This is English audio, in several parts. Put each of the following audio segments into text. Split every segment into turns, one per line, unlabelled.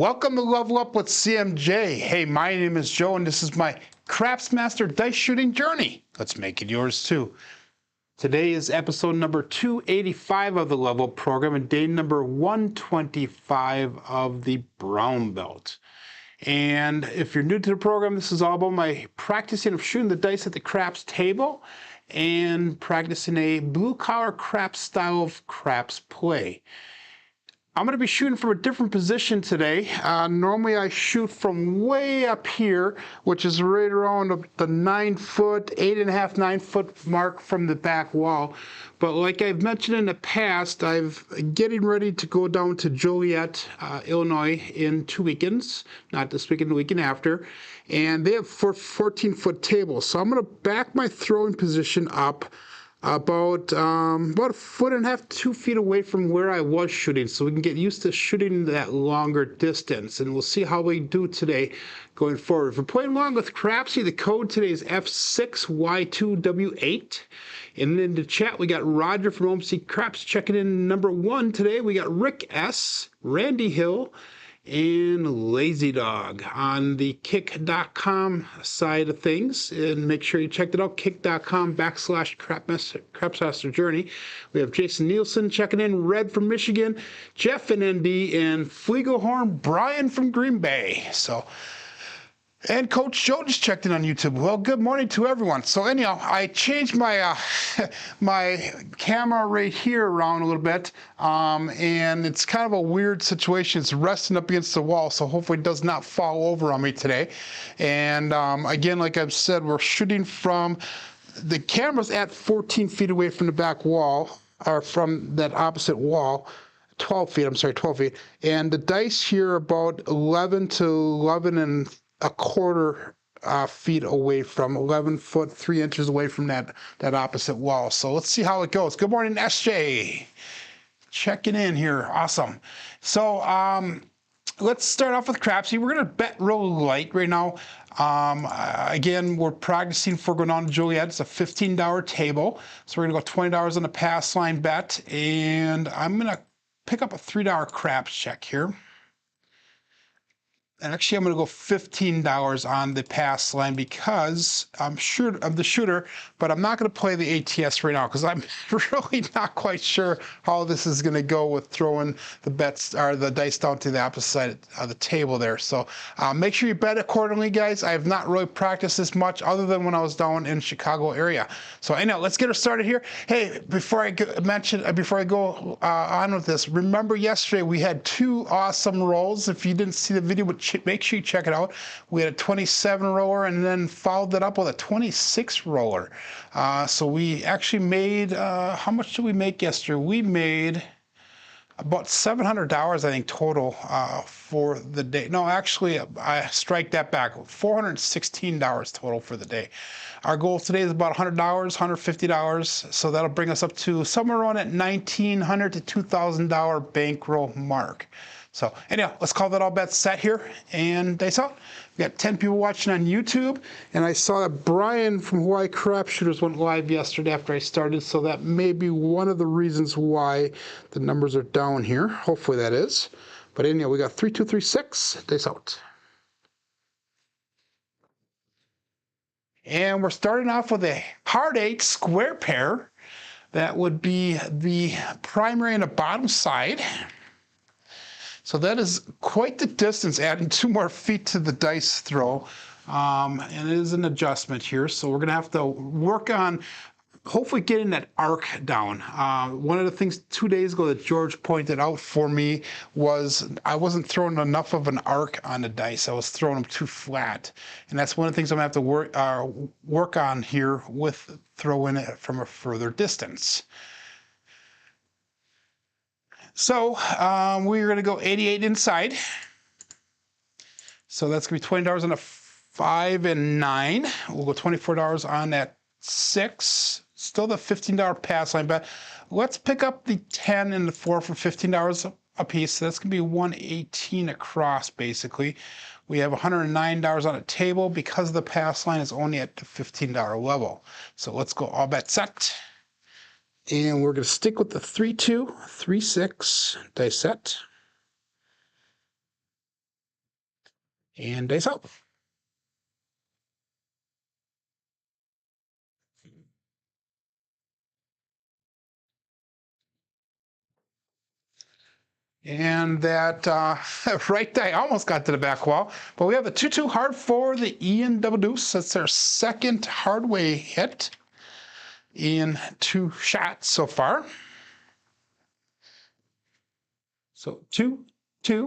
Welcome to Level Up with CMJ. Hey, my name is Joe, and this is my Craps Master dice shooting journey. Let's make it yours too. Today is episode number 285 of the Level Up program and day number 125 of the Brown Belt. And if you're new to the program, this is all about my practicing of shooting the dice at the craps table and practicing a blue-collar craps style of craps play. I'm going to be shooting from a different position today. Normally I shoot from way up here, which is right around the 9 foot, 8.5, 9 foot mark from the back wall. But like I've mentioned in the past, I'm getting ready to go down to Joliet, Illinois in 2 weekends, not this weekend, the weekend after. And they have 14-foot tables. So I'm going to back my throwing position up about a foot and a half, 2 feet away from where I was shooting, so we can get used to shooting that longer distance, and we'll see how we do today going forward. If we're playing along with Crapsee, the code today is F6Y2W8. And in the chat, we got Roger from OMC Craps checking in number 1 today. We got Rick S., Randy Hill, and Lazy Dog on the kick.com side of things. And make sure you check it out, kick.com/Crapsmaster Journey. We have Jason Nielsen checking in, Red from Michigan, Jeff in ND, and Flegelhorn Brian from Green Bay. And Coach Joe just checked in on YouTube. Well, good morning to everyone. So anyhow, I changed my my camera right here around a little bit, and it's kind of a weird situation. It's resting up against the wall, so hopefully it does not fall over on me today. And again, like I've said, we're shooting from the camera's at 14 feet away from the back wall, or from that opposite wall. 12 feet, I'm sorry, 12 feet. And the dice here are about 11 to 11 1/4 feet away from 11 foot 3 inches away from that opposite wall. So let's see how it goes. Good morning, SJ. Checking in here. Awesome. So let's start off with Crapsee. We're going to bet real light right now. Again, we're practicing for going on to Joliet. It's a $15 table. So we're going to go $20 on the pass line bet. And I'm going to pick up a $3 craps check here. And actually, I'm going to go $15 on the pass line because I'm sure of the shooter, but I'm not going to play the ATS right now because I'm really not quite sure how this is going to go with throwing the bets or the dice down to the opposite side of the table there. So make sure you bet accordingly, guys. I have not really practiced this much other than when I was down in Chicago area. So anyhow, let's get her started here. Hey, before I go on with this, remember yesterday we had 2 awesome rolls. If you didn't see the video, but make sure you check it out. We had a 27 roller and then followed that up with a 26 roller. So we actually made, how much did we make yesterday? We made about $700, I think, total for the day. No, actually, I strike that back. $416 total for the day. Our goal today is about $100, $150. So that'll bring us up to somewhere around at $1,900 to $2,000 bankroll mark. So anyhow, let's call that all bets set here and dice out. We got 10 people watching on YouTube, and I saw that Brian from Hawaii Crap Shooters went live yesterday after I started, so that may be one of the reasons why the numbers are down here. Hopefully that is. But anyhow, we got 3, 2, 3, 6. Dice out. And we're starting off with a heartache square pair. That would be the primary and the bottom side. So that is quite the distance, adding 2 more feet to the dice throw. And it is an adjustment here. So we're going to have to work on hopefully getting that arc down. One of the things 2 days ago that George pointed out for me was I wasn't throwing enough of an arc on the dice. I was throwing them too flat. And that's one of the things I'm going to have to work on here with throwing it from a further distance. So we're going to go 88 inside. So that's going to be $20 on a 5 and 9. We'll go $24 on that 6. Still the $15 pass line bet. Let's pick up the 10 and the 4 for $15 a piece. So that's going to be $118 across, basically. We have $109 on a table because the pass line is only at the $15 level. So let's go all bet set. And we're going to stick with the 3-2, 3-6 dice set. And dice out. And that right die almost got to the back wall, but we have a 2-2 hard for the Ian double deuce. That's our second hard way hit in 2 shots so far. So 2-2,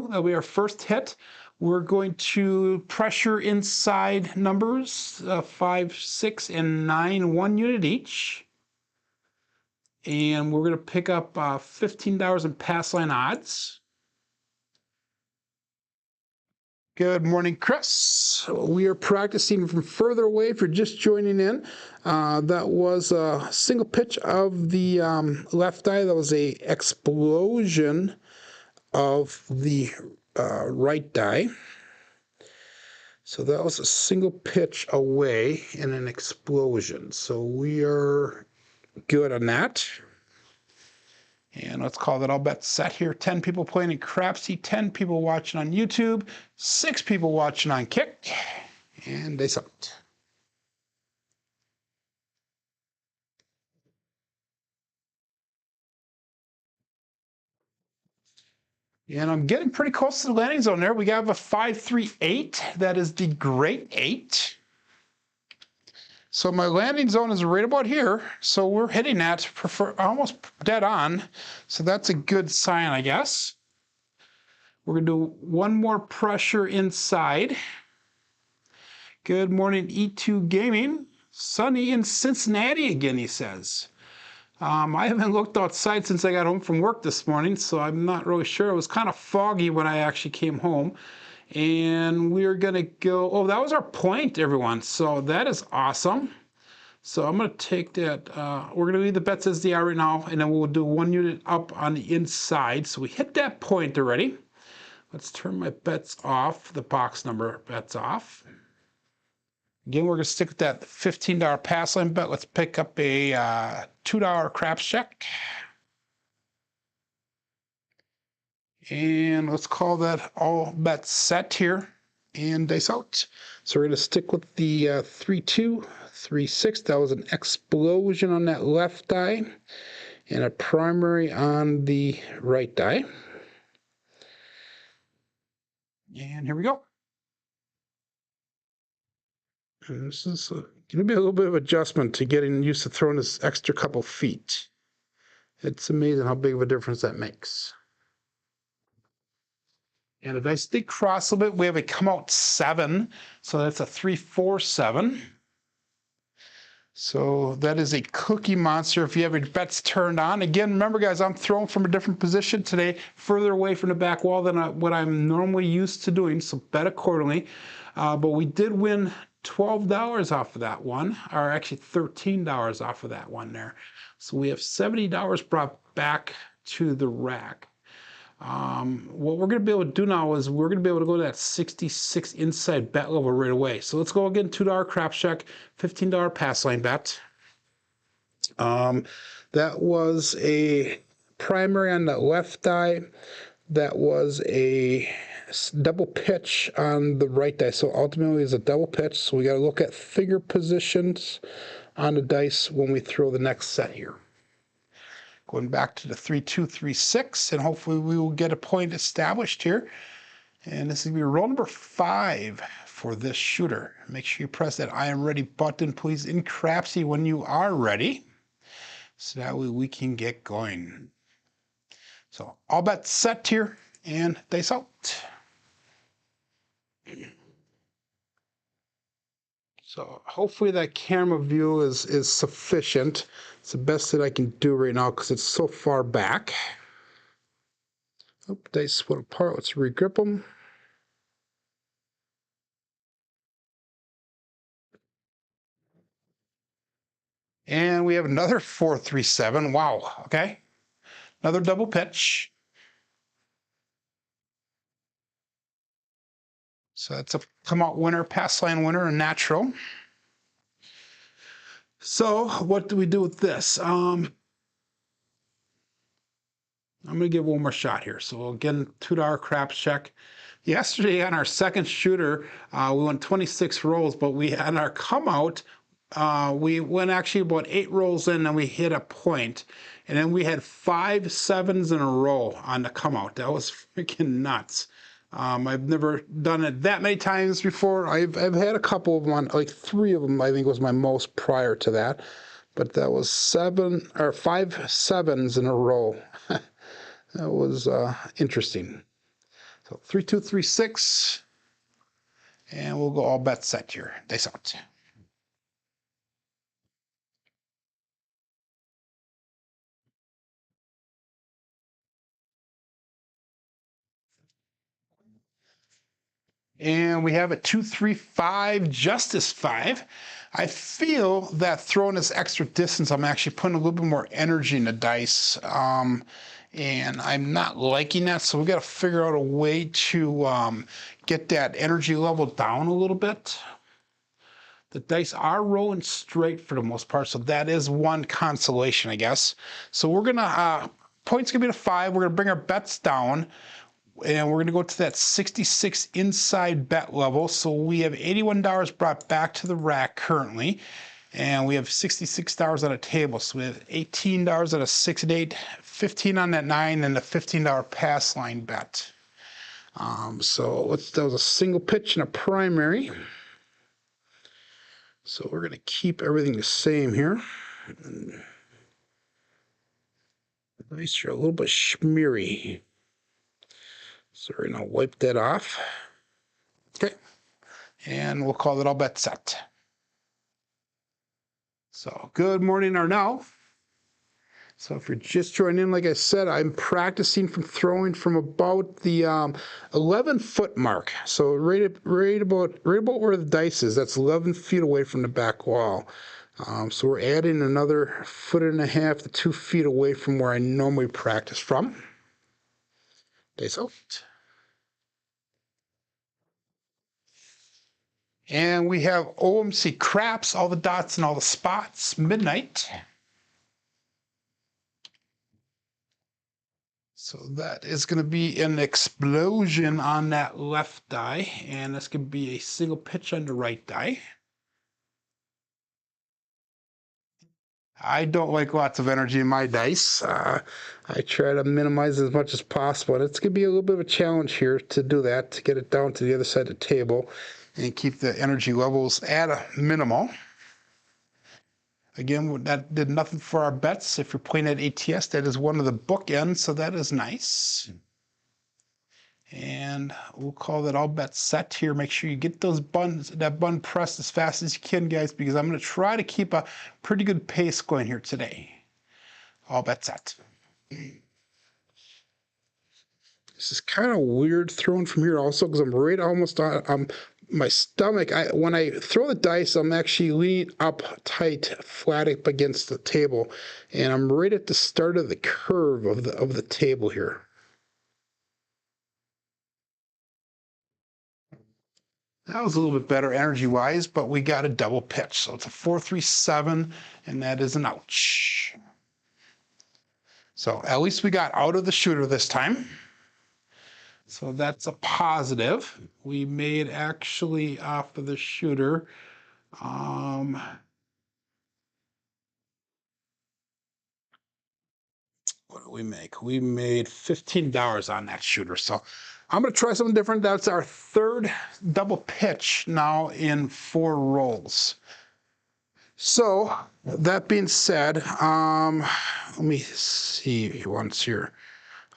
that'll be our first hit. We're going to pressure inside numbers 5, 6, and 9, 1 unit each. And we're going to pick up $15 in pass line odds. Good morning, Chris. We are practicing from further away if you're just joining in. That was a single pitch of the left die. That was a explosion of the right die. So that was a single pitch away in an explosion. So we are good on that. And let's call that all bets set here. 10 people playing in Crapsee, 10 people watching on YouTube, 6 people watching on Kick, and they sucked. And I'm getting pretty close to the landing zone there. We have a 5-3-8. That is the great 8. So my landing zone is right about here. So we're hitting that almost dead on. So that's a good sign, I guess. We're going to do one more pressure inside. Good morning, E2 Gaming. Sunny in Cincinnati again, he says. I haven't looked outside since I got home from work this morning, so I'm not really sure. It was kind of foggy when I actually came home. And we're going to go, oh, that was our point, everyone. So that is awesome. So I'm going to take that. We're going to leave the bets as they are right now, and then we'll do 1 unit up on the inside. So we hit that point already. Let's turn my bets off, the box number bets off. Again, we're going to stick with that $15 pass line bet. Let's pick up a $2 craps check. And let's call that all bets set here and dice out. So we're going to stick with the 3-2, 3-6. That was an explosion on that left die and a primary on the right die. And here we go. And this is going to be a little bit of adjustment to getting used to throwing this extra couple feet. It's amazing how big of a difference that makes. And if I stay cross a little bit, we have a come out 7. So that's a 3-4-7. So that is a cookie monster if you have your bets turned on. Again, remember, guys, I'm throwing from a different position today, further away from the back wall than what I'm normally used to doing, so bet accordingly. But we did win $12 off of that one, or actually $13 off of that one there. So we have $70 brought back to the rack. What we're going to be able to do now is we're going to be able to go to that 66 inside bet level right away. So let's go again, $2 craps check, $15 pass line bet. That was a primary on the left die. That was a double pitch on the right die. So ultimately it's a double pitch. So we got to look at figure positions on the dice when we throw the next set here. Going back to the 3-2, 3-6, and hopefully we will get a point established here. And this is going to be roll number 5 for this shooter. Make sure you press that I am ready button, please, in Crapsee when you are ready. So that way we can get going. So all bets set here, and dice out. So hopefully that camera view is sufficient. It's the best that I can do right now because it's so far back. Oh, dice split apart. Let's regrip them. And we have another 4-3-7. Wow. Okay. Another double pitch. So that's a come out winner, pass line winner, a natural. So what do we do with this? I'm going to give one more shot here. So again, $2 craps check, Yesterday on our second shooter, we went 26 rolls, but on our come out, we went actually about 8 rolls in and we hit a point. And then we had 5 sevens in a row on the come out. That was freaking nuts. I've never done it that many times before. I've had a couple of them, like 3 of them I think was my most prior to that. But that was 5 sevens in a row. That was interesting. So 3, 2, 3, 6. And we'll go all bets set here. Dice out. And we have a 2, 3, 5, Justice 5. I feel that throwing this extra distance, I'm actually putting a little bit more energy in the dice. And I'm not liking that, so we've got to figure out a way to get that energy level down a little bit. The dice are rolling straight for the most part, so that is one consolation, I guess. So we're going to, points going to be to 5. We're going to bring our bets down. And we're going to go to that 66 inside bet level. So we have $81 brought back to the rack currently. And we have $66 on a table. So we have $18 at a 6 and 8, $15 on that 9, and a $15 pass line bet. So that was a single pitch and a primary. So we're going to keep everything the same here. The dice are a little bit schmeary. So we're going to wipe that off. Okay. And we'll call it all bet set. So good morning, Arnell. So if you're just joining in, like I said, I'm practicing from throwing from about the 11-foot mark. So right about where the dice is. That's 11 feet away from the back wall. So we're adding another 1.5 to 2 feet away from where I normally practice from. Dice out. And we have OMC Craps, all the dots and all the spots, midnight. So that is going to be an explosion on that left die, and that's going to be a single pitch on the right die. I don't like lots of energy in my dice. I try to minimize as much as possible, and it's going to be a little bit of a challenge here to do that, to get it down to the other side of the table and keep the energy levels at a minimal. Again, that did nothing for our bets. If you're playing at ATS, that is one of the bookends, so that is nice. And we'll call that all bets set here. Make sure you get that button pressed as fast as you can, guys, because I'm going to try to keep a pretty good pace going here today. All bets set. This is kind of weird throwing from here also, because I'm right almost on my stomach. When I throw the dice, I'm actually leaning up tight, flat up against the table, and I'm right at the start of the curve of the table here. That was a little bit better energy-wise, but we got a double pitch. So it's a 4-3-7, and that is an ouch. So at least we got out of the shooter this time. So that's a positive. We made actually off of the shooter. What did we make? We made $15 on that shooter. So I'm going to try something different. That's our third double pitch now in 4 rolls. So that being said, let me see once here.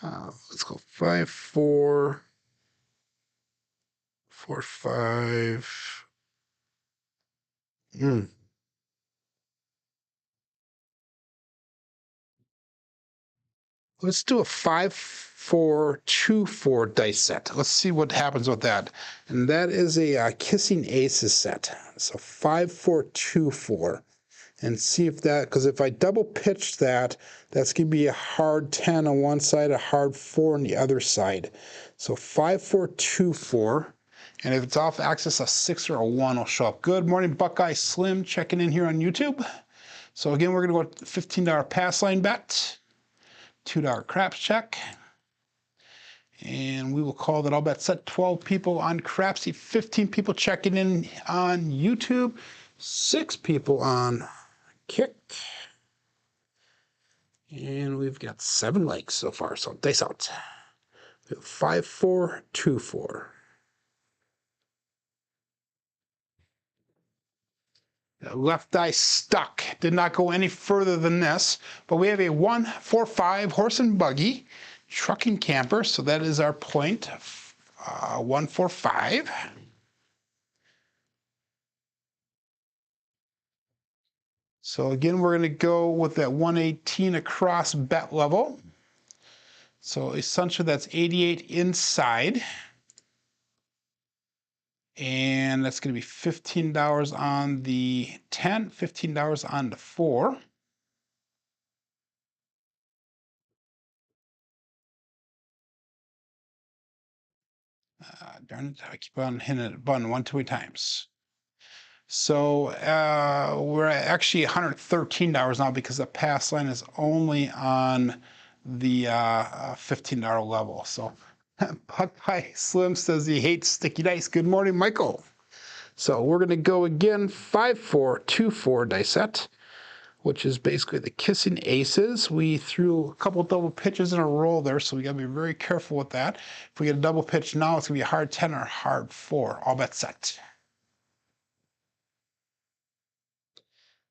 Let's go 5, 4, 4, 5. Let's do a 5, 4, 2, 4 dice set. Let's see what happens with that. And that is a Kissing Aces set. So 5, 4, 2, 4. And see if that, because if I double pitch that, that's going to be a hard 10 on one side, a hard 4 on the other side. So 5, 4, 2, 4. And if it's off axis, a 6 or a 1 will show up. Good morning, Buckeye Slim, checking in here on YouTube. So again, we're going to go $15 pass line bet, $2 craps check. And we will call that all bets set. 12 people on Crapsee, 15 people checking in on YouTube, 6 people on Kick. And we've got 7 likes so far, so dice out. 5, 4, 2, 4. The left dice stuck. Did not go any further than this, but we have a 1, 4, 5 horse and buggy trucking camper, so that is our point. 1, 4, 5. So again, we're going to go with that 118 across bet level. So essentially that's 88 inside. And that's going to be $15 on the 10, $15 on the 4. Darn it, I keep on hitting the button 1 too many times. So we're at actually $113 now because the pass line is only on the $15 level. So Buckeye Slim says he hates sticky dice. Good morning, Michael. So we're going to go again, 5, 4, 2, 4 dice set, which is basically the kissing aces. We threw a couple double pitches in a row there, so we got to be very careful with that. If we get a double pitch now, it's going to be a hard 10 or a hard 4. All bets set.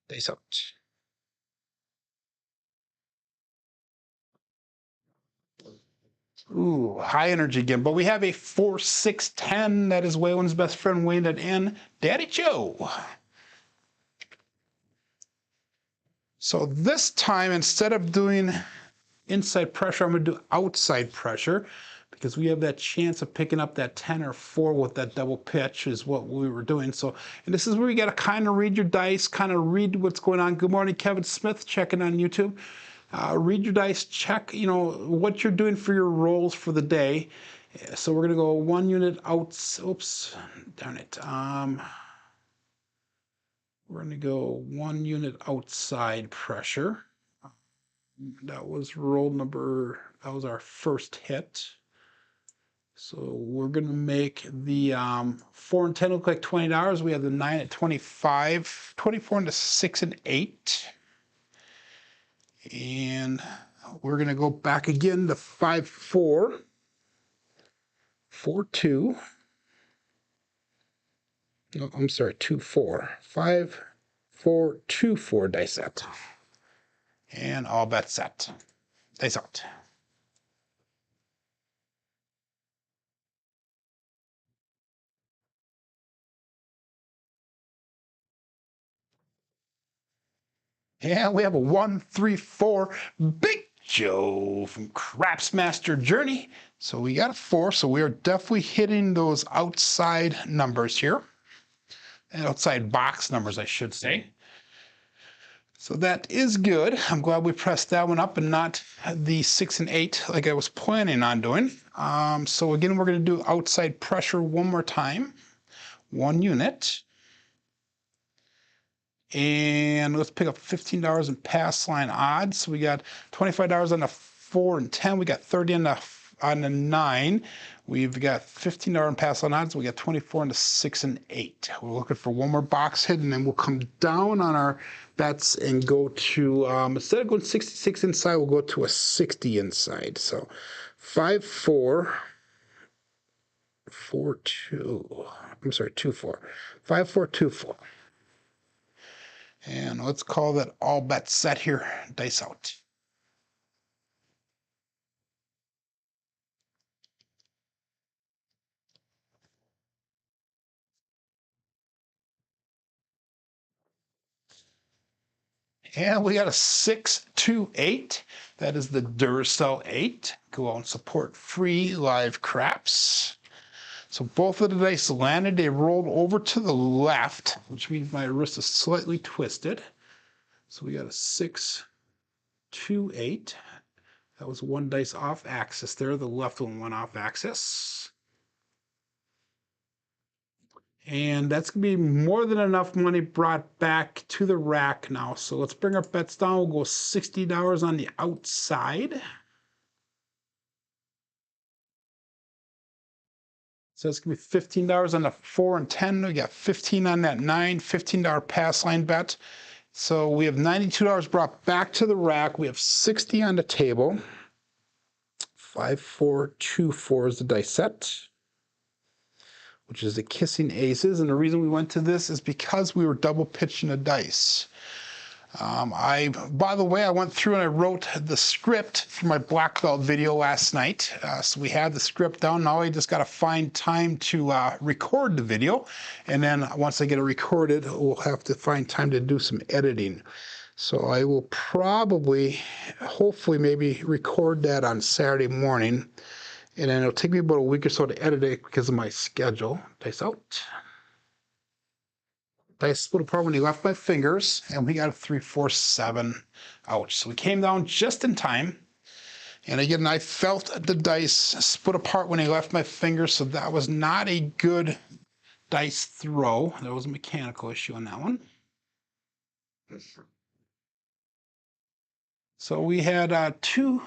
Dice out. Ooh, high energy again. But we have a 4, 6, 10. That is Waylon's best friend, Wayne at N. Daddy Joe. So this time, instead of doing inside pressure, I'm going to do outside pressure because we have that chance of picking up that 10 or 4 with that double pitch is what we were doing. So, and this is where you got to kind of read your dice, kind of read what's going on. Good morning, Kevin Smith, checking on YouTube. Read your dice, check, what you're doing for your rolls for the day. So we're going to go 1 unit out. Oops, darn it. We're going to go 1 unit outside pressure. That was roll number, that was our first hit. So we're going to make the 4 and 10 look like $20. We have the 9 at 25, 24 into 6 and 8. And we're going to go back again to 5, 4, 4, 2. No, I'm sorry, 2, 4. 5, 4, 2, 4 dice set. And all bets set. Dice out. And we have a 1, 3, 4 Big Joe from Craps Master Journey. So we got a 4, so we are definitely hitting those outside numbers here. And outside box numbers, I should say. So that is good. I'm glad we pressed that one up and not the 6 and 8 like I was planning on doing. So again, we're going to do outside pressure one more time. 1 unit. And let's pick up $15 in pass line odds. So we got $25 on the 4 and 10. We got 30 on the 9. We've got $15 in pass line odds. We got 24 on the 6 and 8. We're looking for one more box hit, and then we'll come down on our bets and go to, instead of going 66 inside, we'll go to a 60 inside. So 5, 4, 4, 2. I'm sorry, 2, 4. 5, 4, 2, 4. And let's call that all bets set here. Dice out. And we got a 6, 2, 8. That is the Duracell 8. Go out and support free live craps. So both of the dice landed. They rolled over to the left, which means my wrist is slightly twisted. So we got a 6, 2, 8. That was one dice off axis there. The left one went off axis. And that's going to be more than enough money brought back to the rack now. So let's bring our bets down. We'll go $60 on the outside. So it's going to be $15 on the 4 and 10. We got 15 on that 9, $15 pass line bet. So we have $92 brought back to the rack. We have 60 on the table. 5, 4, 2, 4 is the dice set, which is the kissing aces. And the reason we went to this is because we were double pitching the dice. By the way, I went through and I wrote the script for my black belt video last night. So we had the script down. Now I just got to find time to record the video. And then once I get it recorded, we'll have to find time to do some editing. So I will probably, hopefully maybe record that on Saturday morning. And then it'll take me about a week or so to edit it because of my schedule. Dice out. Dice split apart when he left my fingers, and we got a 3, 4, 7. Ouch. So we came down just in time. And again, I felt the dice split apart when he left my fingers, so that was not a good dice throw. There was a mechanical issue on that one. So we had 2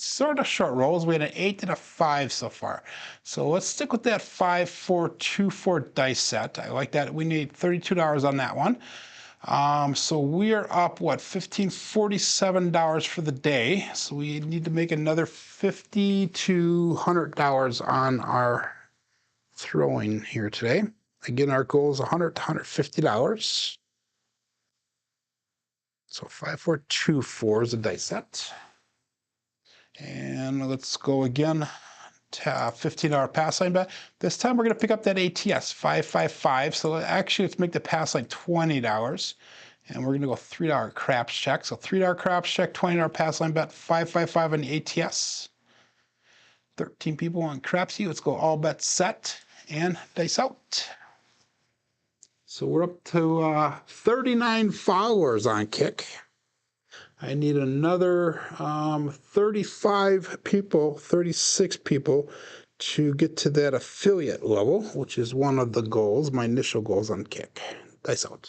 sort of short rolls. We had an 8 and a 5 so far. So let's stick with that 5, 4, 2, 4 dice set. I like that. We need $32 on that one. So we are up, what, $1,547 for the day. So we need to make another $50 to $100 on our throwing here today. Again, our goal is $100 to $150. So 5, 4, 2, 4 is the dice set. And let's go again to $15 pass line bet. This time we're going to pick up that ATS, 555. So actually, let's make the pass line $20. And we're going to go $3 craps check. So $3 craps check, $20 pass line bet, 555 on the ATS. 13 people on Crapsee. Let's go all bets set and dice out. So we're up to 39 followers on Kick. I need another 35 people, 36 people to get to that affiliate level, which is one of the goals, my initial goals on Kick. Dice out.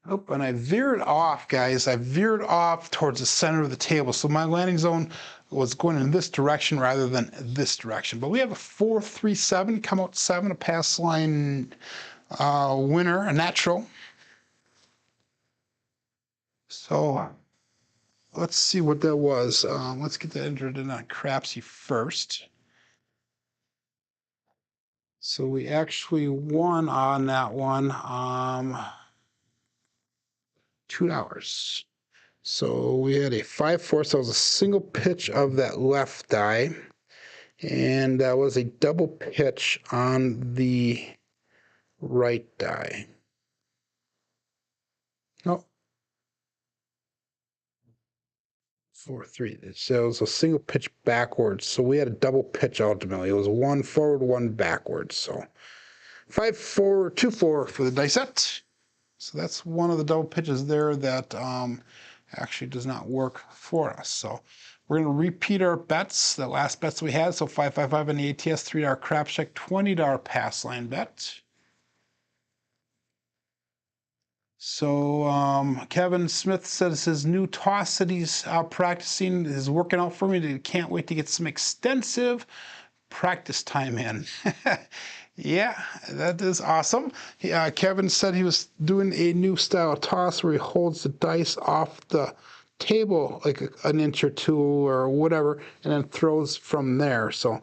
Oh, and I veered off, guys. I veered off towards the center of the table. So my landing zone was going in this direction rather than this direction. But we have a 4, 3, 7, come out 7, a pass line winner, a natural. So let's see what that was. Let's get that entered in on Crapsee first. So we actually won on that one $2. So we had a 5-4, so it was a single pitch of that left die. And that was a double pitch on the right die. No. 4, 3. So it was a single pitch backwards. So we had a double pitch ultimately. It was 1 forward, 1 backwards. So 5, 4, 2, 4 for the dice set. So that's one of the double pitches there that actually does not work for us. So we're going to repeat our bets, the last bets we had. So 555 on the ATS, $3 crap check, $20 pass line bet. So Kevin Smith says his new toss that he's practicing is working out for me. He can't wait to get some extensive practice time in. Yeah, that is awesome. Kevin said he was doing a new style of toss where he holds the dice off the table like an inch or 2 or whatever, and then throws from there. So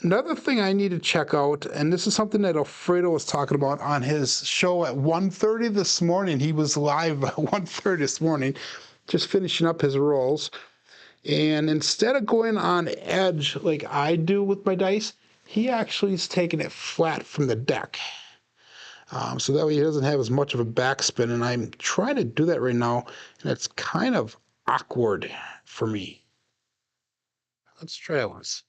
another thing I need to check out, and this is something that Alfredo was talking about on his show at 1:30 this morning. He was live at 1:30 this morning, just finishing up his rolls. And instead of going on edge like I do with my dice, he actually is taking it flat from the deck. So that way he doesn't have as much of a backspin. And I'm trying to do that right now, and it's kind of awkward for me. Let's try it once.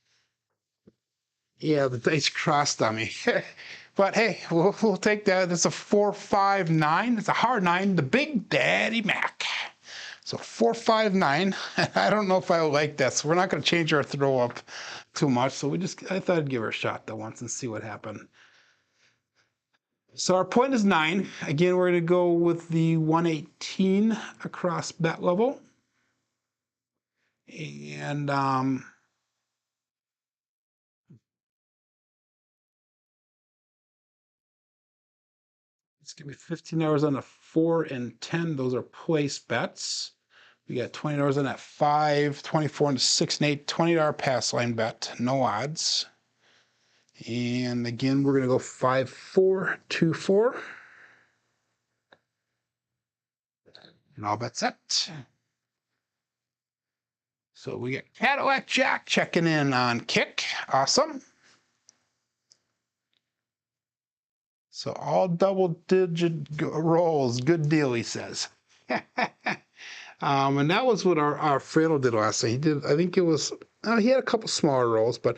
Yeah, the dice crossed on me. But hey, we'll take that. It's a 4, 5, 9. It's a hard 9, the Big Daddy Mac. So 4, 5, 9. I don't know if I like that, so we're not going to change our throw up too much. So I thought I'd give her a shot though once and see what happened. So our point is 9. Again, we're going to go with the 118 across bet level. And give me $15 on the 4 and 10. Those are place bets. We got $20 on that 5, 24 on the 6 and 8, $20 pass line bet, no odds. And again, we're going to go 5, 4, 2, 4. And all bets set. So we got Cadillac Jack checking in on kick. Awesome. So all double-digit rolls. Good deal, he says. And that was what our Fredo did last night. He did, I think it was, he had a couple smaller rolls. But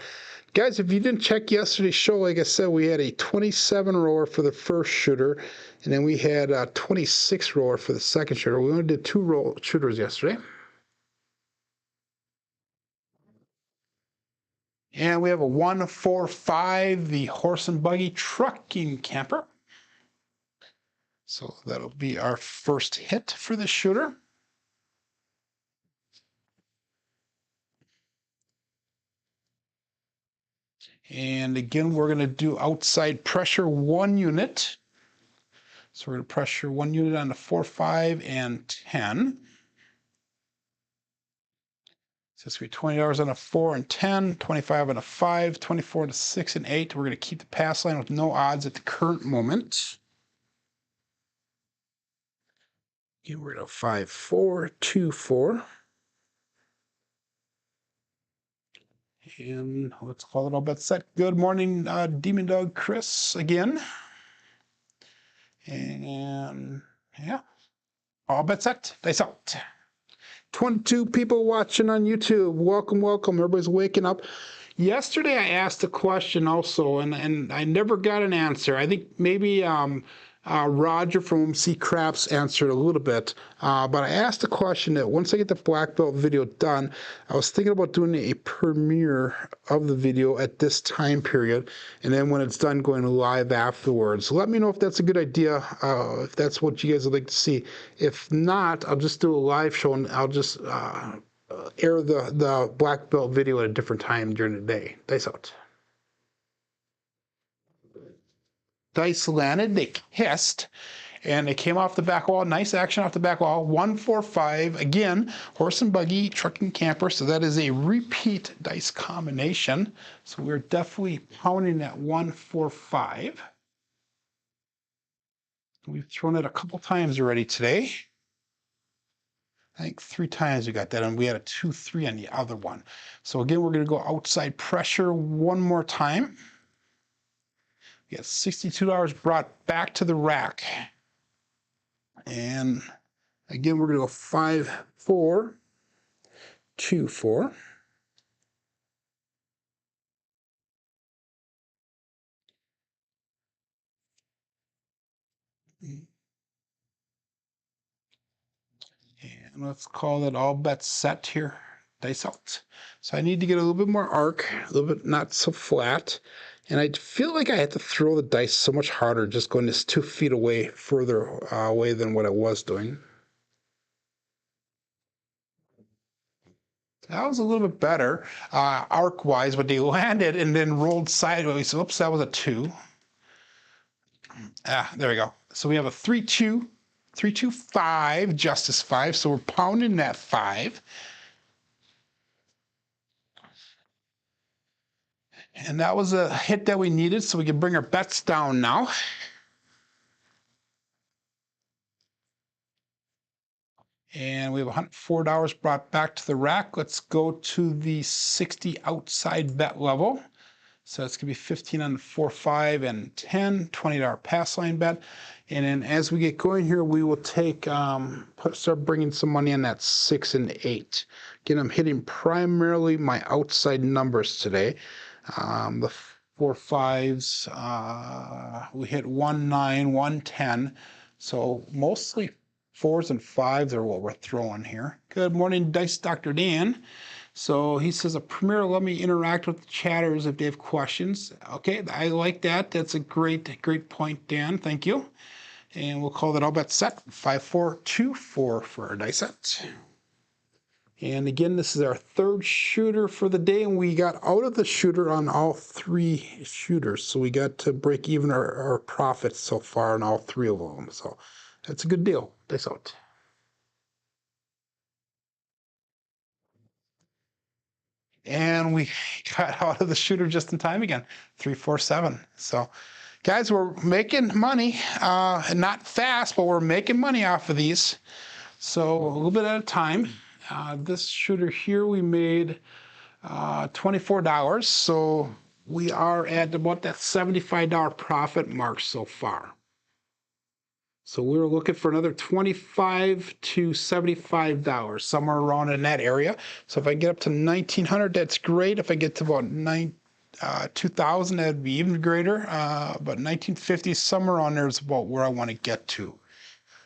guys, if you didn't check yesterday's show, like I said, we had a 27 roller for the first shooter. And then we had a 26 roller for the second shooter. We only did 2 shooters yesterday. And we have a 145, the horse and buggy trucking camper. So that'll be our first hit for the shooter. And again, we're going to do outside pressure 1 unit. So we're going to pressure 1 unit on the 4, 5, and 10. So it's going to be $20 on a 4 and 10, 25 on a 5, 24 on a 6 and 8. We're going to keep the pass line with no odds at the current moment. Again, we're going to 5, 4, 2, 4. And let's call it all bets set. Good morning, Demon Dog Chris again. And yeah, all bets set. Dice out. 22 people watching on YouTube. Welcome, welcome. Everybody's waking up. Yesterday I asked a question also, and I never got an answer. I think maybe Roger from MC Craps answered a little bit, but I asked a question that once I get the black belt video done, I was thinking about doing a premiere of the video at this time period, and then when it's done, going live afterwards. Let me know if that's a good idea, if that's what you guys would like to see. If not, I'll just do a live show, and I'll just air the black belt video at a different time during the day. Dice out. Dice landed, they kissed, and they came off the back wall. Nice action off the back wall. 1, 4, 5. Again, horse and buggy, trucking camper. So that is a repeat dice combination. So we're definitely pounding that 1, 4, 5. We've thrown it a couple times already today. I think 3 times we got that, and we had a 2, 3 on the other one. So again, we're going to go outside pressure 1 more time. We got $62 brought back to the rack. And again, we're going to go 5, 4, 2, 4. And let's call it all bets set here. Dice out. So I need to get a little bit more arc, a little bit not so flat. And I feel like I had to throw the dice so much harder, just going this 2 feet away, further away than what I was doing. That was a little bit better, arc-wise, but they landed and then rolled sideways. So, oops, that was a 2. There we go. So we have a 3, 2, 3, 2, 5, Justice 5. So we're pounding that 5. And that was a hit that we needed, so we can bring our bets down now. And we have $104 brought back to the rack. Let's go to the 60 outside bet level. So it's going to be 15 on the 4, 5, and 10, $20 pass line bet. And then as we get going here, we will take, start bringing some money on that 6 and 8. Again, I'm hitting primarily my outside numbers today. The 4, 5s, we hit 1, 9, 1, 10. So mostly 4s and 5s are what we're throwing here. Good morning, Dice Dr. Dan. So he says, a premiere, let me interact with the chatters if they have questions. Okay, I like that. That's a great point, Dan. Thank you. And we'll call that all bets set. 5, 4, 2, 4 for our dice set. And again, this is our third shooter for the day, and we got out of the shooter on all three shooters. So we got to break even our profits so far on all three of them. So that's a good deal. Dice out. And we got out of the shooter just in time again, 347. So guys, we're making money, not fast, but we're making money off of these. So a little bit at a time. This shooter here, we made $24. So we are at about that $75 profit mark so far. So we're looking for another $25 to $75, somewhere around in that area. So if I get up to 1900, that's great. If I get to about 2000, that'd be even greater. But 1950, somewhere on there is about where I want to get to.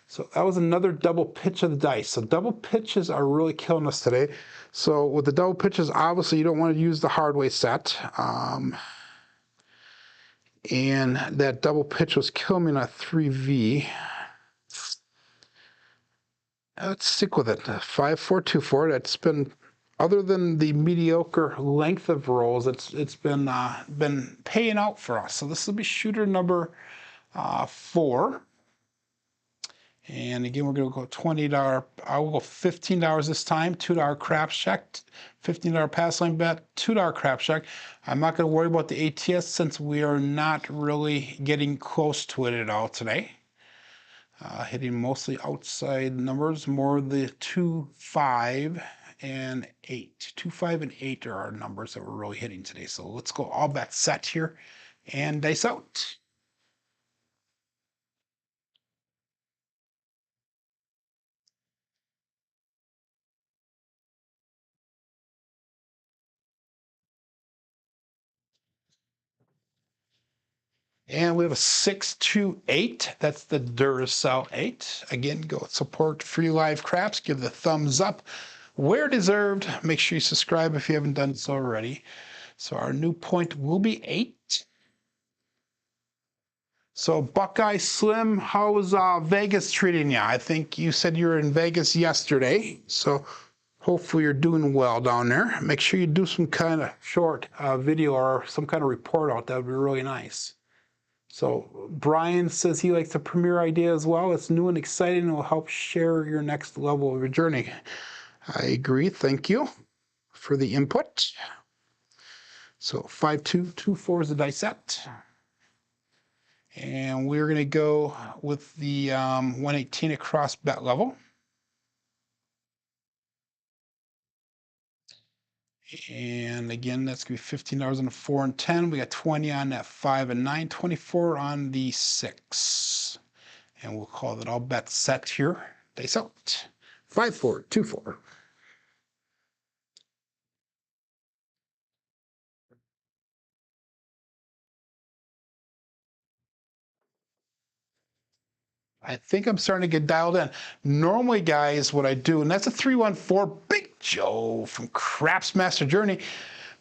So that was another double pitch of the dice. So double pitches are really killing us today. So with the double pitches, obviously you don't want to use the hard way set. And that double pitch was killing me on a 3V. Let's stick with it. 5-4-2-4. That's been, other than the mediocre length of rolls, it's been paying out for us. So this will be shooter number 4. And again, we're going to go $20. I will go $15 this time. $2 craps check, $15 pass line bet, $2 craps check. I'm not going to worry about the ATS since we are not really getting close to it at all today. Hitting mostly outside numbers, more the 2, 5, and 8. 2, 5, and 8 are our numbers that we're really hitting today. So let's go all bet set here and dice out. And we have a 628. That's the Duracell 8. Again, go support free live craps. Give the thumbs up where deserved. Make sure you subscribe if you haven't done so already. So our new point will be 8. So Buckeye Slim, how was Vegas treating you? I think you said you were in Vegas yesterday. So hopefully you're doing well down there. Make sure you do some kind of short video or some kind of report out. That would be really nice. So Brian says he likes the Premiere idea as well. It's new and exciting and will help share your next level of your journey. I agree. Thank you for the input. So 5-2-2-4 is the dice set. And we're going to go with the 118 across bet level. And again, that's going to be $15 on the 4 and 10. We got 20 on that 5 and 9, 24 on the 6. And we'll call that all bets set here. Dice out. 5-4-2-4. I think I'm starting to get dialed in. Normally, guys, what I do, and that's a 314 Big Joe from Craps Master Journey.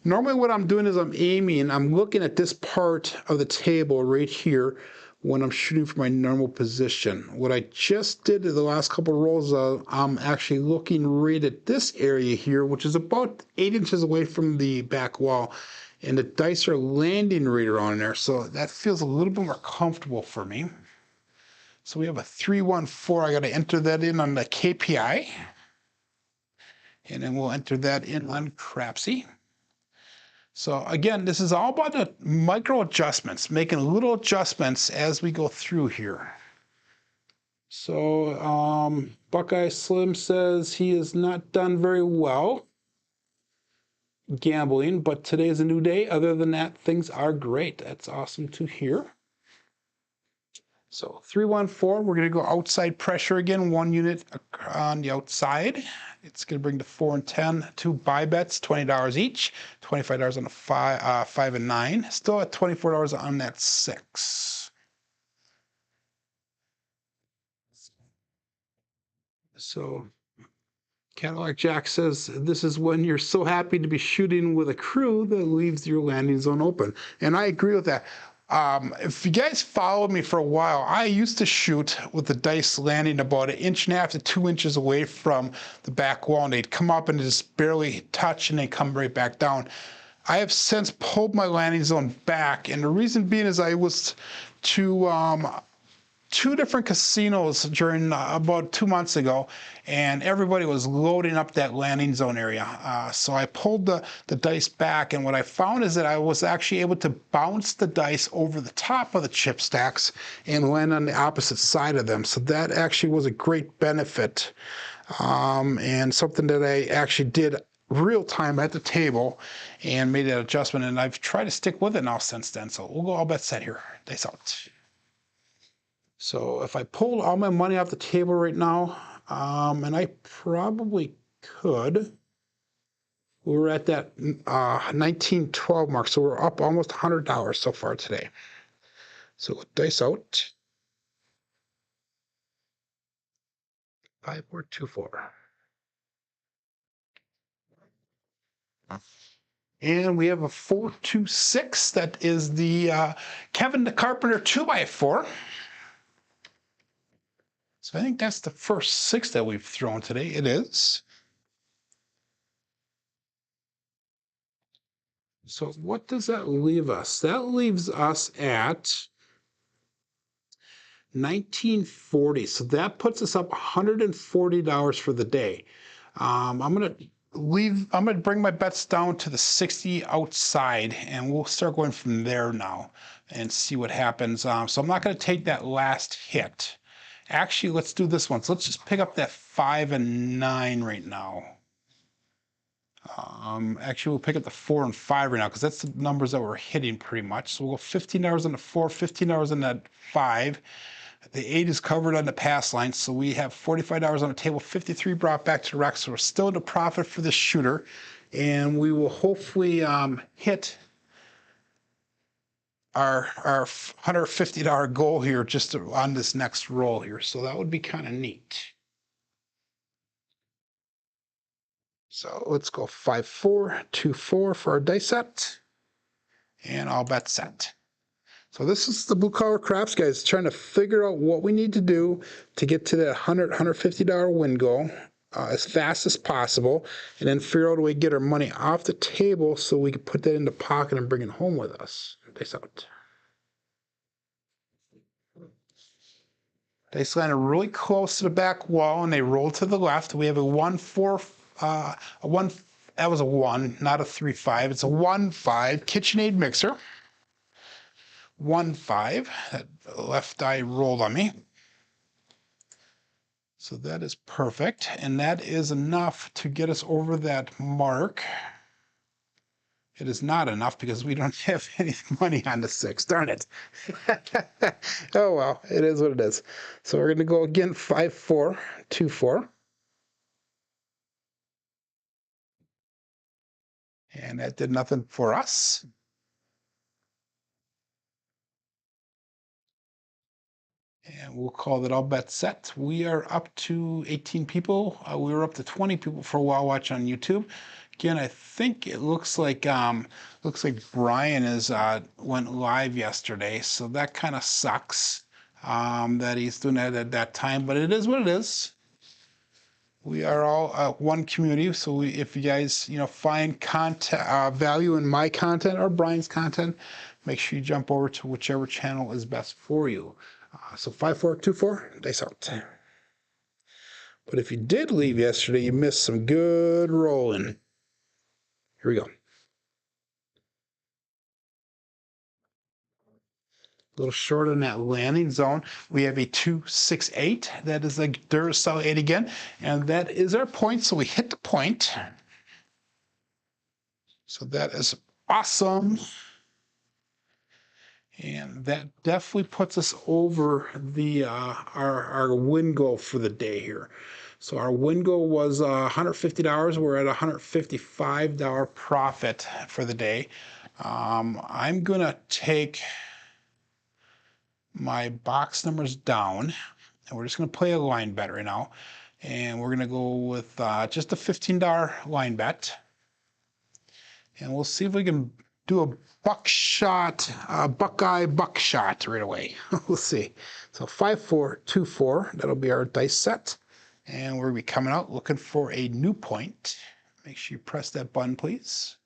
Normally what I'm doing is I'm aiming, I'm looking at this part of the table right here when I'm shooting for my normal position. What I just did in the last couple of rolls, I'm actually looking right at this area here, which is about 8 inches away from the back wall. And the dice are landing right around there, so that feels a little bit more comfortable for me. So we have a 314. I got to enter that in on the KPI. And then we'll enter that in on Crapsee. So again, this is all about the micro adjustments, making little adjustments as we go through here. So Buckeye Slim says he has not done very well gambling, but today is a new day. Other than that, things are great. That's awesome to hear. So 314, we're going to go outside pressure again, 1 unit on the outside. It's going to bring the 4 and 10, 2 buy bets, $20 each, $25 on the 5 and 9, still at $24 on that 6. So Cadillac Jack says, this is when you're so happy to be shooting with a crew that leaves your landing zone open. And I agree with that. If you guys followed me for a while, I used to shoot with the dice landing about 1.5 to 2 inches away from the back wall, and they'd come up and just barely touch and they come right back down. I have since pulled my landing zone back, and the reason being is I was to 2 different casinos during about 2 months ago, and everybody was loading up that landing zone area. So I pulled the dice back, and what I found is that I was actually able to bounce the dice over the top of the chip stacks and land on the opposite side of them. So that actually was a great benefit, and something that I actually did real time at the table and made that adjustment, and I've tried to stick with it now since then. So we'll go all bet set here. Dice out. So if I pulled all my money off the table right now, and I probably could, we're at that 1912 mark, so we're up almost $100 so far today. So dice out. 5424. And we have a 426. That is the Kevin the Carpenter 2x4. So I think that's the first 6 that we've thrown today. It is. So what does that leave us? That leaves us at 1940. So that puts us up $140 for the day. I'm gonna bring my bets down to the 60 outside, and we'll start going from there now and see what happens. So I'm not gonna take that last hit. Actually, let's do this one. So let's just pick up that 5 and 9 right now. Actually, we'll pick up the 4 and 5 right now because that's the numbers that we're hitting pretty much. So we'll go $15 on the 4, $15 on that 5. The 8 is covered on the pass line, so we have $45 on the table, 53 brought back to the rack. So we're still in the profit for this shooter, and we will hopefully hit our $150 goal here just on this next roll here. So that would be kind of neat. So let's go 5424 for our dice set, and all bet set. So this is the blue collar craps guys trying to figure out what we need to do to get to that $150 win goal as fast as possible, and then figure out a way to get our money off the table so we can put that in the pocket and bring it home with us. Dice out. Dice landed really close to the back wall, and they roll to the left. We have a 1-4, that was a 1, not a 3-5. It's a 1-5 KitchenAid mixer. 1-5. That left eye rolled on me. So that is perfect, and that is enough to get us over that mark. It is not enough because we don't have any money on the 6. Darn it. Oh well, it is what it is. So we're going to go again 5-4-2-4. And that did nothing for us. And we'll call that all bets set. We are up to 18 people. We were up to 20 people for a while watching on YouTube. Again, I think it looks like Brian went live yesterday, so that kind of sucks that he's doing that at that time. But it is what it is. We are all one community, so if you guys find value in my content or Brian's content, make sure you jump over to whichever channel is best for you. So 5-4-2-4, dice out. But if you did leave yesterday, you missed some good rolling. Here we go. A little short on that landing zone. We have a 2-6-8. That is a Duracell 8 again. And that is our point. So we hit the point. So that is awesome. And that definitely puts us over the our win goal for the day here. So our win goal was $150. We're at $155 profit for the day. I'm going to take my box numbers down, and we're just going to play a line bet right now. And we're going to go with just a $15 line bet. And we'll see if we can do a buckshot, Buckeye buckshot right away. We'll see. So 5, 4, 2, 4. That'll be our dice set. And we'll be coming out looking for a new point. Make sure you press that button, please.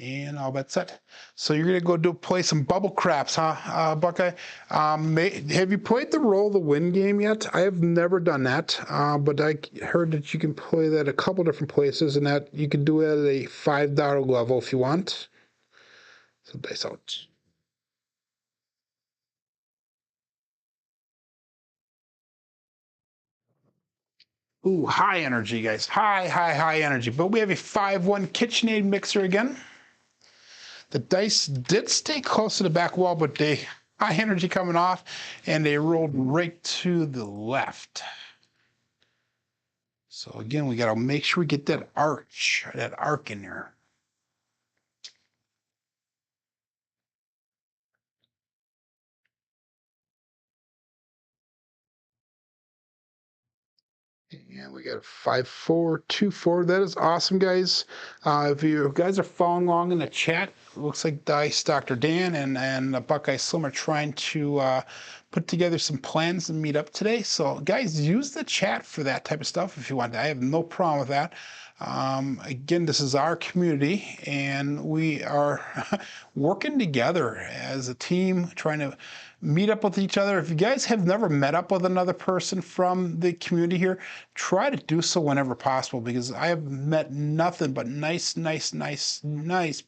And all that's set. So you're gonna go play some bubble craps, huh, Buckeye? Have you played the roll the win game yet? I have never done that, but I heard that you can play that a couple different places, and that you can do it at a $5 level if you want. So dice out. Ooh, high energy, guys. High energy. But we have a 5-1 KitchenAid mixer again. The dice did stay close to the back wall, but they high energy coming off, and they rolled right to the left. So again, we got to make sure we get that arc in there. And we got 5, 4, 2, 4. That is awesome, guys. If you guys are following along in the chat, it looks like Dice Dr. Dan and Buckeye Slim are trying to put together some plans to meet up today. So, guys, use the chat for that type of stuff if you want. I have no problem with that. Again, this is our community, and we are working together as a team, trying to meet up with each other. If you guys have never met up with another person from the community here, try to do so whenever possible, because I have met nothing but nice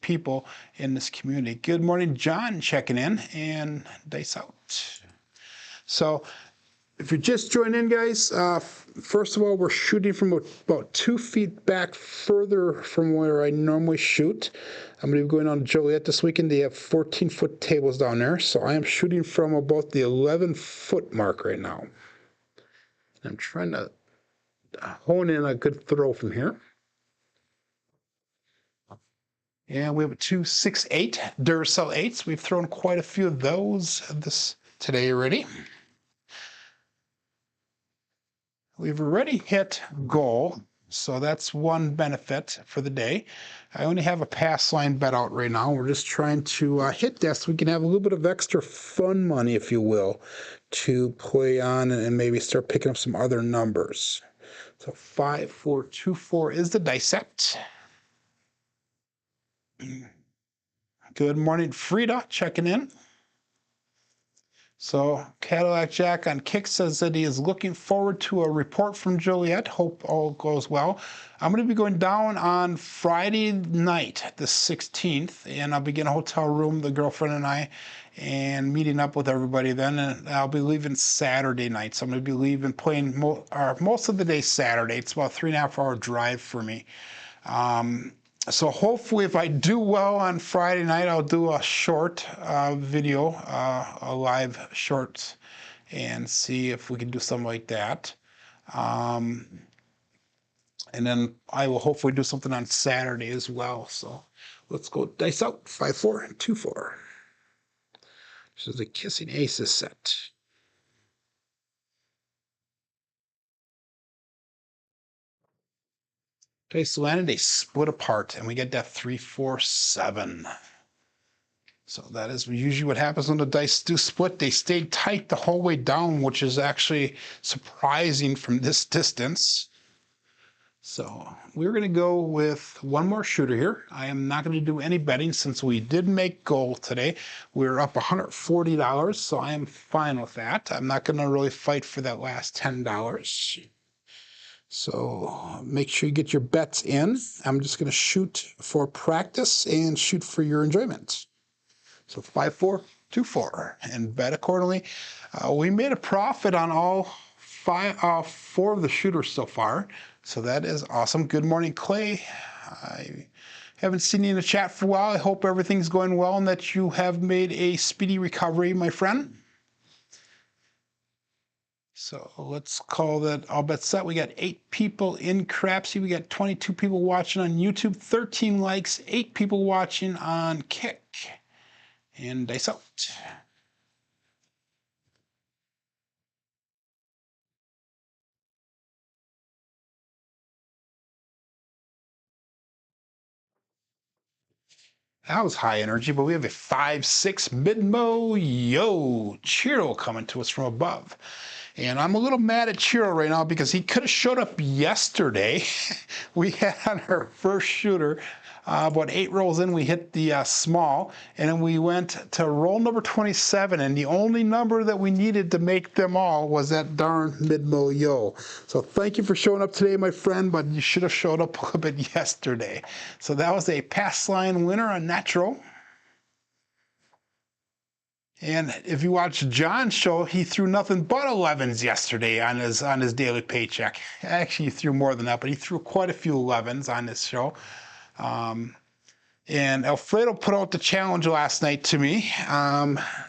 people in this community. Good morning, John, checking in, and dice out. So if you're just joining in, guys, first of all, we're shooting from about 2 feet back further from where I normally shoot. I'm going to be going on to Joliet this weekend. They have 14-foot tables down there, so I am shooting from about the 11-foot mark right now. I'm trying to hone in a good throw from here. And we have a 2.68 Duracell 8s. We've thrown quite a few of those today already. We've already hit goal, so that's one benefit for the day. I only have a pass line bet out right now. We're just trying to hit that so we can have a little bit of extra fun money, if you will, to play on and maybe start picking up some other numbers. So 5, 4, 2, 4 is the dice set. Good morning, Frida, checking in. So Cadillac Jack on Kick says that he is looking forward to a report from Joliet. Hope all goes well. I'm going to be going down on Friday night, the 16th, and I'll be getting a hotel room, the girlfriend and I, and meeting up with everybody then. And I'll be leaving Saturday night. So I'm going to be leaving, playing most of the day Saturday. It's about a 3.5 hour drive for me. So hopefully if I do well on Friday night, I'll do a short video, a live short, and see if we can do something like that. And then I will hopefully do something on Saturday as well. So let's go dice out. 5, 4, 2, 4. This is the Kissing Aces set. Dice landed, they split apart, and we get that 3, 4, 7. So that is usually what happens when the dice do split. They stayed tight the whole way down, which is actually surprising from this distance. So we're going to go with one more shooter here. I am not going to do any betting since we did make goal today. We're up $140, so I am fine with that. I'm not going to really fight for that last $10. So make sure you get your bets in. I'm just going to shoot for practice and shoot for your enjoyment. So 5, 4, 2, 4, and bet accordingly. We made a profit on all 4 of the shooters so far, so that is awesome. Good morning, Clay. I haven't seen you in the chat for a while. I hope everything's going well and that you have made a speedy recovery, my friend. So let's call that all bets set. We got 8 people in Crapsee. We got 22 people watching on YouTube, 13 likes, 8 people watching on Kick. And dice out. That was high energy, but we have a 5-6 mid-mo yo Chiro coming to us from above. And I'm a little mad at Chiro right now because he could have showed up yesterday. We had on our first shooter, about 8 rolls in, we hit the small, and then we went to roll number 27, and the only number that we needed to make them all was that darn mid-mo yo. So thank you for showing up today, my friend, but you should have showed up a little bit yesterday. So that was a pass line winner on natural. And if you watch John's show, he threw nothing but 11s yesterday on his daily paycheck. Actually, he threw more than that, but he threw quite a few 11s on this show. And Alfredo put out the challenge last night to me.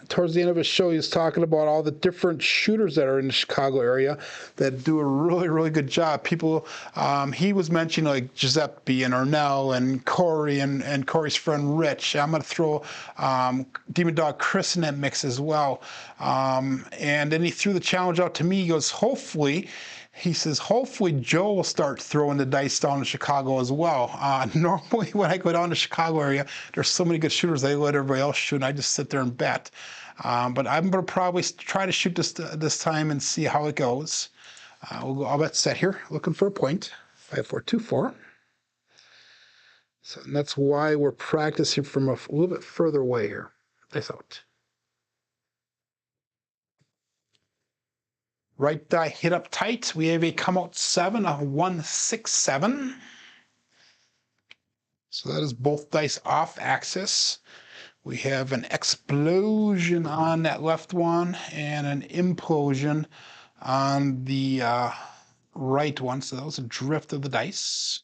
Towards the end of his show, he was talking about all the different shooters that are in the Chicago area that do a really, really good job. People, he was mentioning like Giuseppe and Arnell and Corey and Corey's friend Rich. I'm going to throw Demon Dog Chris in that mix as well. And then he threw the challenge out to me. He goes, he says, hopefully Joe will start throwing the dice down in Chicago as well. Normally when I go down to Chicago area, there's so many good shooters, they let everybody else shoot, and I just sit there and bet. But I'm going to probably try to shoot this time and see how it goes. I'll bet set here, looking for a point, 5-4-2-4. So and that's why we're practicing from a little bit further away here. Dice out. Right die hit up tight. We have a come out 7, a 1-6-7. So that is both dice off axis. We have an explosion on that left one and an implosion on the right one. So that was a drift of the dice.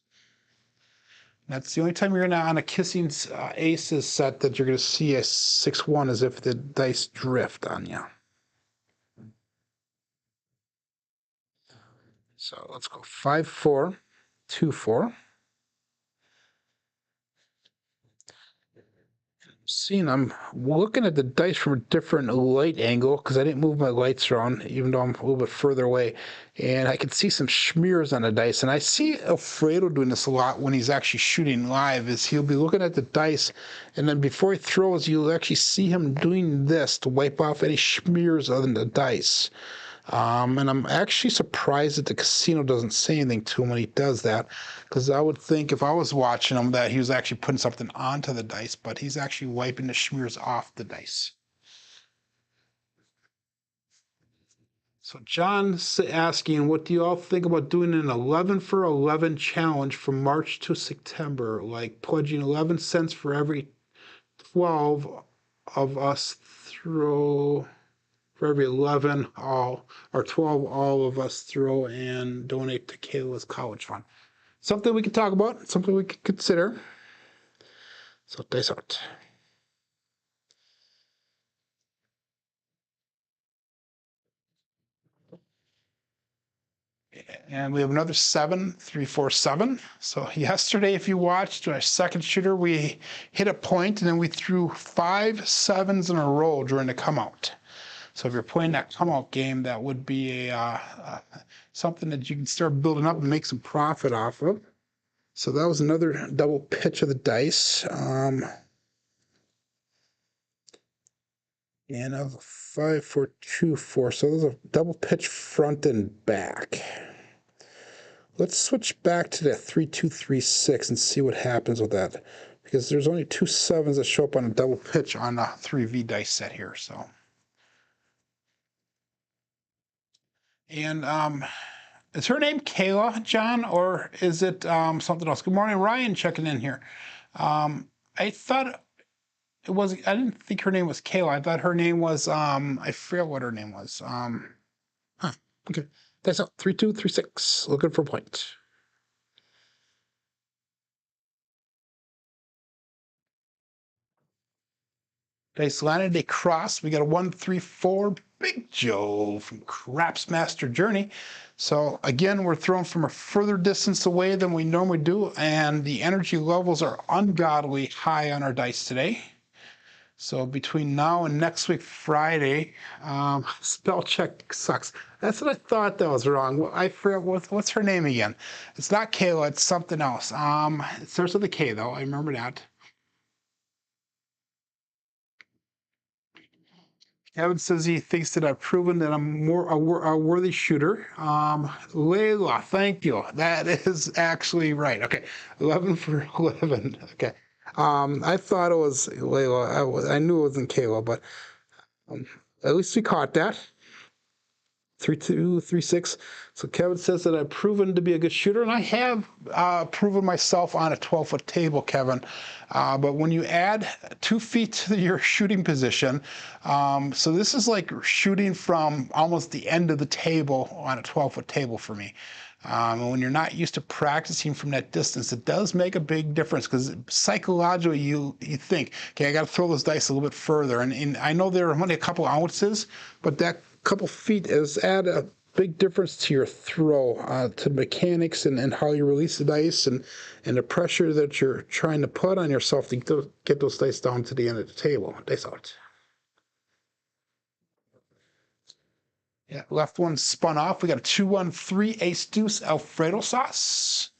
That's the only time you're on a kissing aces set that you're going to see a 6-1 is if the dice drift on you. So let's go 5-4-2-4. I'm looking at the dice from a different light angle because I didn't move my lights around, even though I'm a little bit further away. And I can see some smears on the dice. And I see Alfredo doing this a lot when he's actually shooting live, is he'll be looking at the dice, and then before he throws, you'll actually see him doing this to wipe off any smears on the dice. And I'm actually surprised that the casino doesn't say anything to him when he does that, because I would think if I was watching him that he was actually putting something onto the dice, but he's actually wiping the smears off the dice. So John's asking, what do you all think about doing an 11 for 11 challenge from March to September, like pledging 11 cents for every 12 of us throw... For every 11 all or 12 all of us throw and donate to Kayla's college fund. Something we could talk about, something we could consider. So dice out. And we have another 7-3-4-7. So yesterday, if you watched our second shooter, we hit a point and then we threw 5 7s in a row during the come out. So if you're playing that come-out game, that would be something that you can start building up and make some profit off of. So that was another double pitch of the dice. And a 5-4-2-4. So there's a double pitch front and back. Let's switch back to that 3-2-3-6 and see what happens with that. Because there's only 2 7s that show up on a double pitch on a 3V dice set here. So. And is her name Kayla, John, or is it something else? Good morning, Ryan, checking in here. I thought it was, I didn't think her name was Kayla. I thought her name was, I forget what her name was. Okay. That's out. 3-2-3-6. Looking for a point. Dice landed a cross. We got a 1-3-4. Big Joe from Craps Master Journey. So again, we're thrown from a further distance away than we normally do, and the energy levels are ungodly high on our dice today. So between now and next week, Friday, spell check sucks. That's what I thought that was wrong. I forget what's her name again. It's not Kayla, it's something else. It starts with a K though, I remember that. Kevin says he thinks that I've proven that I'm a worthy shooter. Layla, thank you. That is actually right. Okay, 11 for 11. Okay. I thought it was Layla. I knew it wasn't Kayla, but at least we caught that. 3-2, 3-6. So Kevin says that I've proven to be a good shooter, and I have proven myself on a 12-foot table, Kevin. But when you add 2 feet to your shooting position, so this is like shooting from almost the end of the table on a 12-foot table for me. And when you're not used to practicing from that distance, it does make a big difference, because psychologically you think, okay, I got to throw those dice a little bit further. And I know there are only a couple ounces, but that couple feet is add a big difference to your throw, to mechanics and how you release the dice and the pressure that you're trying to put on yourself to get those dice down to the end of the table. Dice out. Yeah, left one spun off. We got a 2-1-3 ace deuce Alfredo sauce.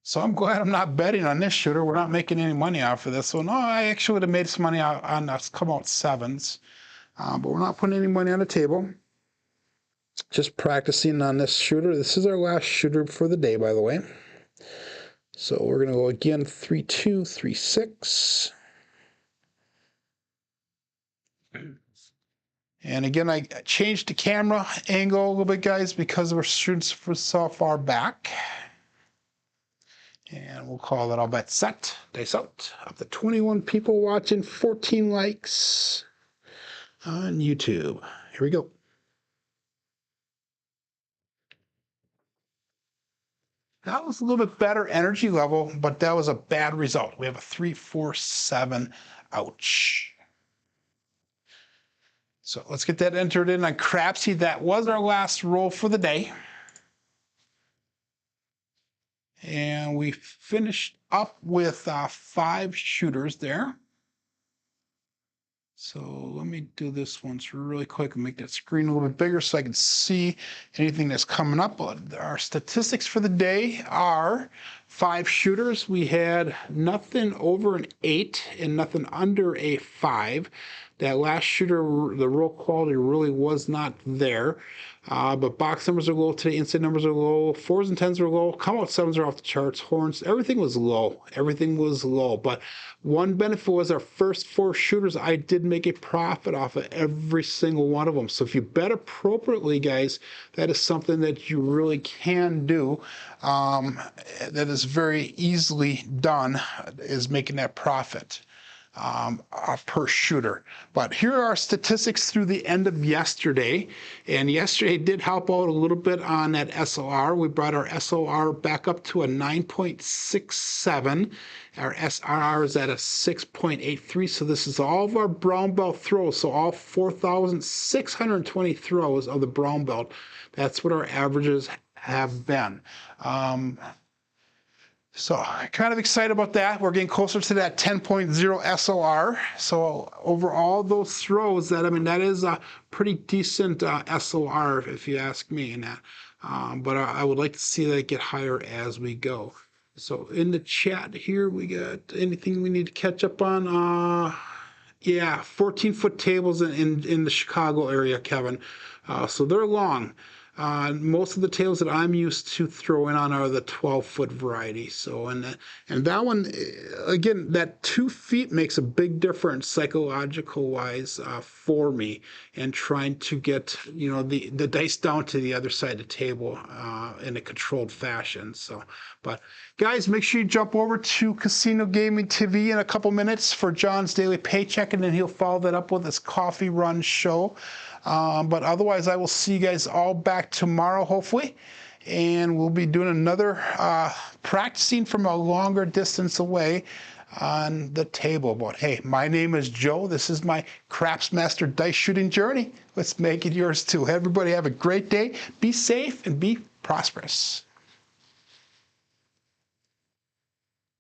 So I'm glad I'm not betting on this shooter. We're not making any money off of this one. Oh, I actually would have made some money on us come out sevens, but we're not putting any money on the table. Just practicing on this shooter. This is our last shooter for the day, by the way. So we're going to go again 3-2, 3-6. And again, I changed the camera angle a little bit, guys, because we're shooting so far back. And we'll call that all bet set. Dice out. Up to 21 people watching, 14 likes on YouTube. Here we go. That was a little bit better energy level, but that was a bad result. We have a 3-4-7. Ouch. So let's get that entered in on Crapsee. That was our last roll for the day. And we finished up with 5 shooters there. So let me do this once really quick and make that screen a little bit bigger so I can see anything that's coming up. Our statistics for the day are 5 shooters. We had nothing over an 8 and nothing under a 5. That last shooter, the roll quality really was not there. But box numbers are low today, inside numbers are low, 4s and 10s are low, come out 7s are off the charts, horns, everything was low. Everything was low. But one benefit was our first 4 shooters, I did make a profit off of every single one of them. So if you bet appropriately, guys, that is something that you really can do. That is very easily done, is making that profit. Per shooter. But here are our statistics through the end of yesterday. And yesterday did help out a little bit on that SOR. We brought our SOR back up to a 9.67. Our SRR is at a 6.83. So this is all of our brown belt throws. So all 4,620 throws of the brown belt. That's what our averages have been. So kind of excited about that. We're getting closer to that 10.0 SOR. So over all those throws, that is a pretty decent SOR if you ask me. And that, but I would like to see that get higher as we go. So in the chat here, we got anything we need to catch up on? Yeah, 14-foot tables in the Chicago area, Kevin. So they're long. Most of the tables that I'm used to throwing on are the 12-foot variety. So, and that one, again, that 2 feet makes a big difference psychological wise for me, and trying to get, the dice down to the other side of the table in a controlled fashion. So, but guys, make sure you jump over to Casino Gaming TV in a couple minutes for John's Daily Paycheck, and then he'll follow that up with his coffee run show. But otherwise, I will see you guys all back tomorrow, hopefully. And we'll be doing another practicing from a longer distance away on the table. But hey, my name is Joe. This is my Craps Master dice shooting journey. Let's make it yours too. Everybody have a great day. Be safe and be prosperous.